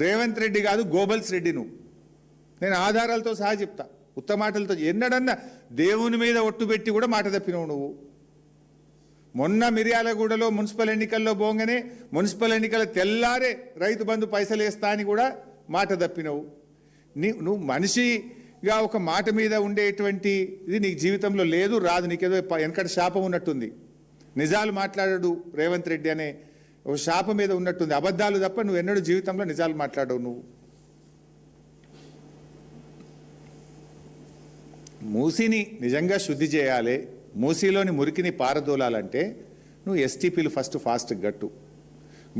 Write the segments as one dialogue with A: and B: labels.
A: రేవంత్ రెడ్డి కాదు, గోబల్స్ రెడ్డి నువ్వు. నేను ఆధారాలతో సహా చెప్తా, ఉత్తమాటలతో. ఎన్నడన్నా దేవుని మీద ఒట్టు పెట్టి కూడా మాట తప్పినవు నువ్వు. మొన్న మిర్యాలగూడలో మున్సిపల్ ఎన్నికల్లో పోగానే మున్సిపల్ ఎన్నికల తెల్లారే రైతు బంధు పైసలు వేస్తా అని కూడా మాట తప్పినవు. నువ్వు మనిషిగా ఒక మాట మీద ఉండేటువంటి ఇది నీకు జీవితంలో లేదు, రాదు. నీకేదో వెనకటి శాపం ఉన్నట్టుంది. నిజాలు మాట్లాడడు రేవంత్ రెడ్డి అనే ఒక శాపం మీద ఉన్నట్టుంది. అబద్ధాలు తప్ప నువ్వు ఎన్నడూ జీవితంలో నిజాలు మాట్లాడవు. నువ్వు మూసిని నిజంగా శుద్ధి చేయాలి, మూసీలోని మురికిని పారదోలాలంటే నువ్వు ఎస్టీపీలు ఫాస్ట్ గట్టు.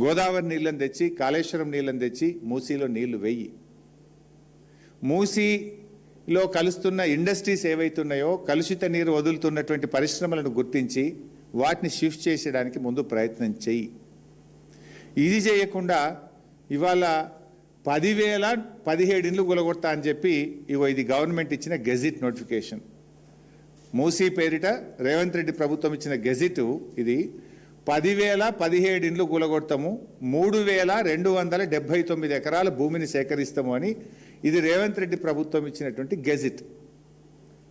A: గోదావరి నీళ్ళని తెచ్చి, కాళేశ్వరం నీళ్ళని తెచ్చి మూసీలో నీళ్లు వెయ్యి. మూసీలో కలుస్తున్న ఇండస్ట్రీస్ ఏవైతున్నాయో, కలుషిత నీరు వదులుతున్నటువంటి పరిశ్రమలను గుర్తించి వాటిని షిఫ్ట్ చేసేయడానికి ముందు ప్రయత్నం చెయ్యి. ఇది చేయకుండా ఇవాళ 10,017 ఇండ్లు కూలగొడతా అని చెప్పి ఇది గవర్నమెంట్ ఇచ్చిన గెజిట్ నోటిఫికేషన్. మూసీ పేరిట రేవంత్ రెడ్డి ప్రభుత్వం ఇచ్చిన గెజిట్ ఇది. 10,017 ఇండ్లు కూలగొడతాము, 3,279 ఎకరాల భూమిని సేకరిస్తాము అని ఇది రేవంత్ రెడ్డి ప్రభుత్వం ఇచ్చినటువంటి గెజిట్.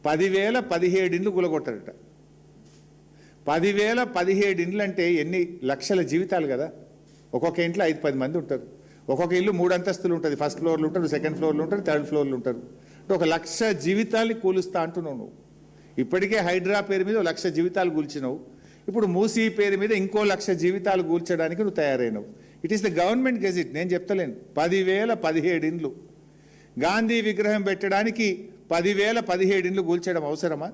A: 10,017 ఇండ్లు కూలగొట్టారట. 10,017 ఇండ్లు అంటే ఎన్ని లక్షల జీవితాలు కదా. ఒక్కొక్క ఇంట్లో 5-10 మంది ఉంటారు. ఒక్కొక్క ఇల్లు 3 అంతస్తులు ఉంటుంది. ఫస్ట్ ఫ్లోర్లు ఉంటారు, సెకండ్ ఫ్లోర్లు ఉంటారు, థర్డ్ ఫ్లోర్లు ఉంటారు. అంటే 1,00,000 జీవితాల్ని కూలుస్తా అంటున్నావు నువ్వు. ఇప్పటికే హైడ్రా పేరు మీద 1,00,000 జీవితాలు కూల్చినావు. ఇప్పుడు మూసీ పేరు మీద ఇంకో 1,00,000 జీవితాలు కూల్చడానికి నువ్వు తయారైనవు. It is the government gazette, నేను చెప్తలేను. 10,017 ఇండ్లు. గాంధీ విగ్రహం పెట్టడానికి 10,017 ఇండ్లు కూల్చడం అవసరమా?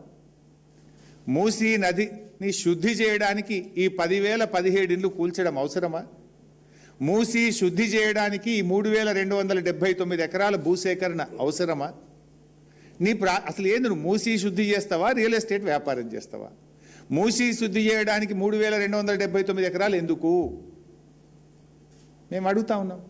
A: మూసీ నదిని శుద్ధి చేయడానికి ఈ 10,017 ఇండ్లు కూల్చడం అవసరమా? మూసీ శుద్ధి చేయడానికి ఈ 3,279 ఎకరాల భూసేకరణ అవసరమా? అసలు ఏంది, నువ్వు మూసీ శుద్ధి చేస్తావా, రియల్ ఎస్టేట్ వ్యాపారం చేస్తావా? మూసీ శుద్ధి చేయడానికి 3,279 ఎకరాలు ఎందుకు మేము అడుగుతా ఉన్నాం.